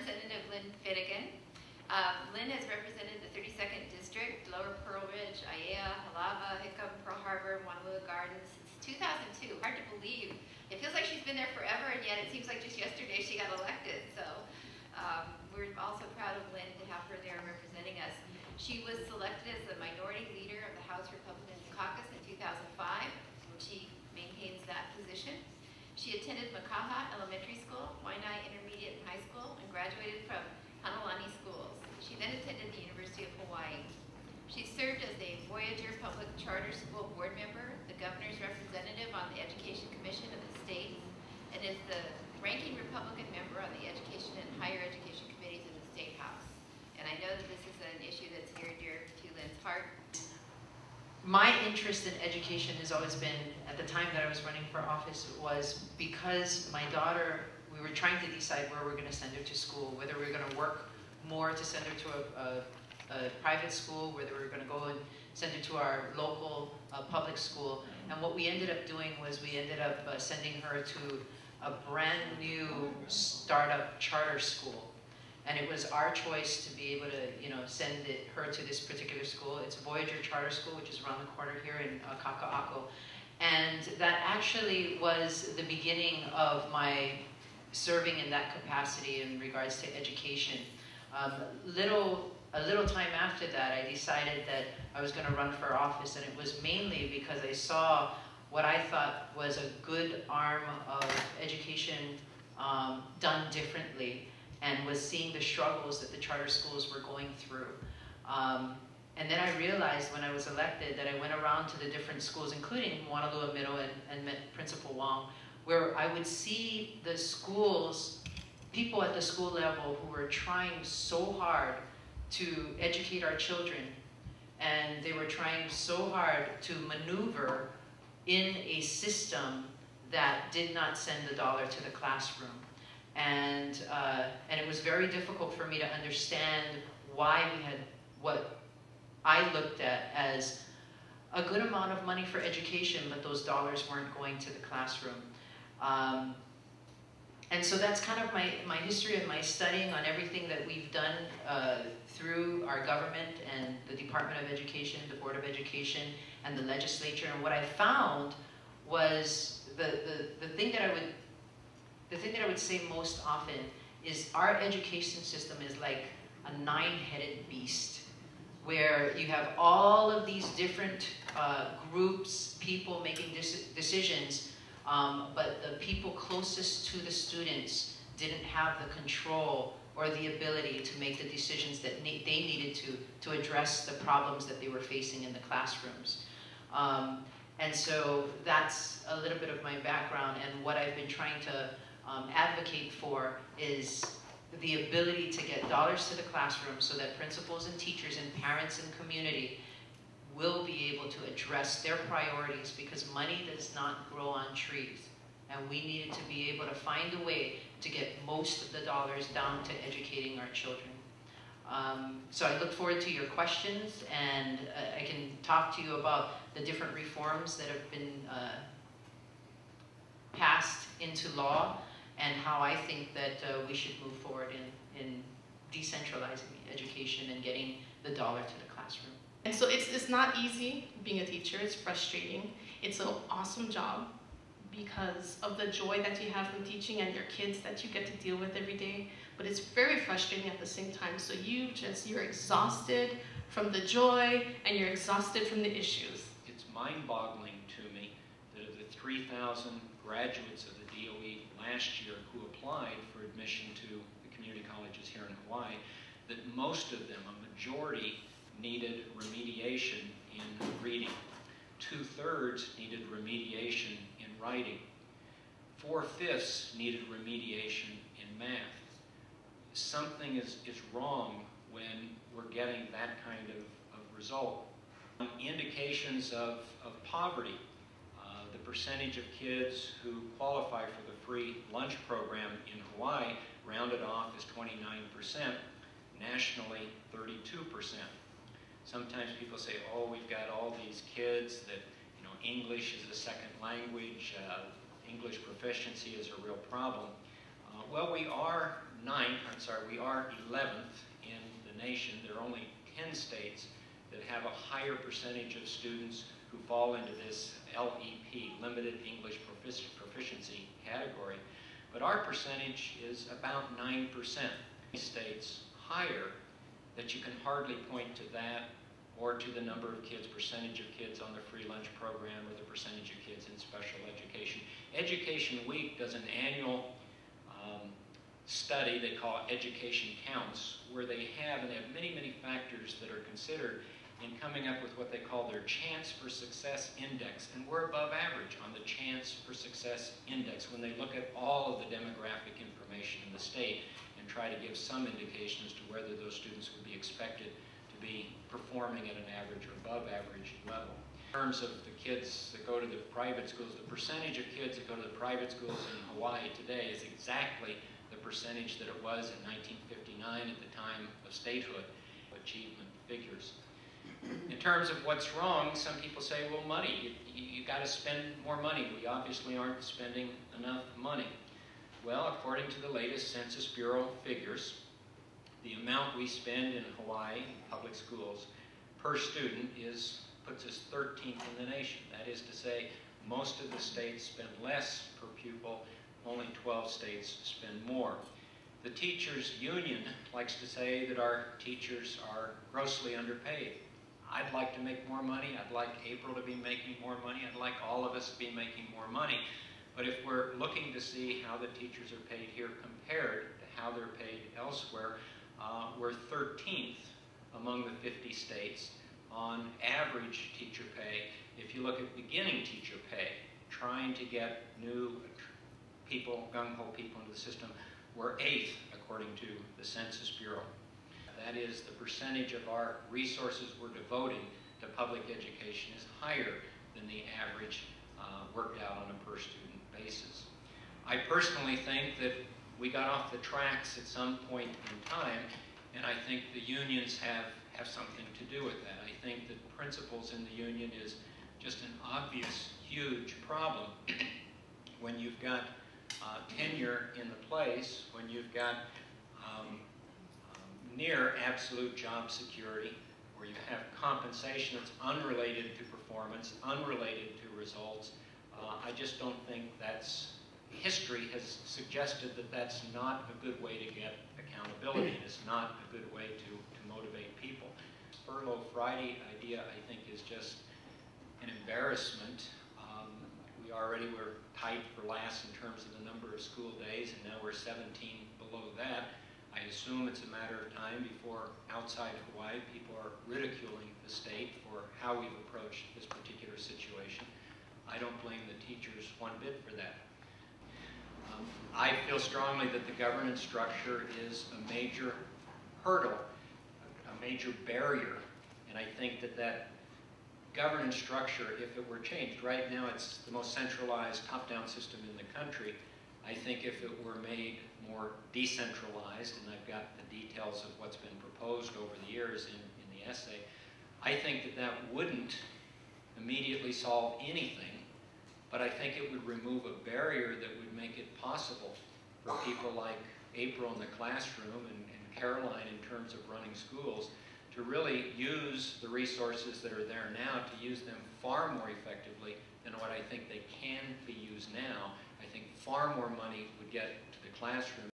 Representative Lynn Finnegan. Lynn has represented the 32nd District, Lower Pearl Ridge, Aiea, Halava, Hickam, Pearl Harbor, Wanalua Gardens since 2002. Hard to believe. It feels like she's been there forever, and yet it seems like just yesterday she got elected. So we're also proud of Lynn to have her there representing us. She was selected as the minority leader of the House Republicans Caucus in 2005, and she maintains that position. She attended Makaha Elementary School, Waianae Intermediate and High School, and graduated from Hanalani Schools. She then attended the University of Hawaii. She served as a Voyager Public Charter School board member, the governor's representative on the Education Commission of the state, and is the ranking Republican member on the Education and Higher Education Committees in the State House. And I know that this is an issue that's near and dear to Lynn's heart. My interest in education has always been, at the time that I was running for office, was because my daughter, we were trying to decide where we're going to send her to school, whether we were going to work more to send her to a private school, whether we were going to go and send her to our local public school. And what we ended up doing was we ended up sending her to a brand new startup charter school. And it was our choice to be able to, send her to this particular school. It's Voyager Charter School, which is around the corner here in Kaka'ako. And that actually was the beginning of my serving in that capacity in regards to education. A little time after that, I decided that I was going to run for office, and it was mainly because I saw what I thought was a good arm of education done differently, and was seeing the struggles that the charter schools were going through. And then I realized when I was elected that I went around to the different schools, including Wanalua Middle, and met Principal Wong, where I would see the schools, people at the school level who were trying so hard to educate our children, and they were trying so hard to maneuver in a system that did not send the dollar to the classroom. And it was very difficult for me to understand why we had what I looked at as a good amount of money for education, but those dollars weren't going to the classroom. And so that's kind of my history and my studying on everything that we've done through our government and the Department of Education, the Board of Education, and the legislature. And what I found was the thing that I would say most often is our education system is like a nine-headed beast, where you have all of these different groups, people making decisions, but the people closest to the students didn't have the control or the ability to make the decisions that they needed to address the problems that they were facing in the classrooms. And so that's a little bit of my background, and what I've been trying to advocate for is the ability to get dollars to the classroom so that principals and teachers and parents and community will be able to address their priorities, because money does not grow on trees. And we needed to be able to find a way to get most of the dollars down to educating our children. So I look forward to your questions, and I can talk to you about the different reforms that have been passed into law, and how I think that we should move forward in decentralizing education and getting the dollar to the classroom. And so it's not easy being a teacher. It's frustrating. It's an awesome job because of the joy that you have from teaching and your kids that you get to deal with every day. But it's very frustrating at the same time. So you're exhausted from the joy, and you're exhausted from the issues. It's mind-boggling to me that of the 3,000 graduates of the DOE last year who applied for admission to the community colleges here in Hawaii, that most of them, a majority, needed remediation in reading. 2/3 needed remediation in writing. 4/5 needed remediation in math. Something is wrong when we're getting that kind of result. Indications of poverty. The percentage of kids who qualify for the free lunch program in Hawaii rounded off as 29%, nationally 32%. Sometimes people say, oh, we've got all these kids that, English is a second language, English proficiency is a real problem. Well, we are we are 11th in the nation. There are only 10 states that have a higher percentage of students who fall into this LEP, Limited English Proficiency category. But our percentage is about 9%. States higher that you can hardly point to that or to the number of kids, percentage of kids on the free lunch program, or the percentage of kids in special education. Education Week does an annual study they call Education Counts, where they have many, many factors that are considered in coming up with what they call their Chance for Success Index. And we're above average on the Chance for Success Index when they look at all of the demographic information in the state and try to give some indication as to whether those students would be expected to be performing at an average or above average level. In terms of the kids that go to the private schools, the percentage of kids that go to the private schools in Hawaii today is exactly the percentage that it was in 1959 at the time of statehood achievement figures. In terms of what's wrong, some people say, well, money, you got to spend more money. We obviously aren't spending enough money. Well, according to the latest Census Bureau figures, the amount we spend in Hawaii public schools per student puts us 13th in the nation. That is to say, most of the states spend less per pupil, only 12 states spend more. The teachers' union likes to say that our teachers are grossly underpaid. I'd like to make more money. I'd like April to be making more money. I'd like all of us to be making more money. But if we're looking to see how the teachers are paid here compared to how they're paid elsewhere, we're 13th among the 50 states on average teacher pay. If you look at beginning teacher pay, trying to get new people, gung-ho people into the system, we're 8th according to the Census Bureau. That is, the percentage of our resources we're devoting to public education is higher than the average worked out on a per-student basis. I personally think that we got off the tracks at some point in time, and I think the unions have something to do with that. I think that principals in the union is just an obvious, huge problem when you've got tenure in the place, when you've got near absolute job security, where you have compensation that's unrelated to performance, unrelated to results. I just don't think history has suggested that that's not a good way to get accountability. It's not a good way to motivate people. Furlough Friday idea, I think, is just an embarrassment. We already were tied for last in terms of the number of school days, and now we're 17 below that. I assume it's a matter of time before outside Hawaii people are ridiculing the state for how we've approached this particular situation. I don't blame the teachers one bit for that. I feel strongly that the governance structure is a major hurdle, a major barrier, and I think that governance structure, if it were changed, right now it's the most centralized top-down system in the country. I think if it were made more decentralized, and I've got the details of what's been proposed over the years in the essay, I think that wouldn't immediately solve anything, but I think it would remove a barrier that would make it possible for people like April in the classroom and Caroline in terms of running schools to really use the resources that are there now, to use them far more effectively than what I think they can be used now. I think far more money would get to the classroom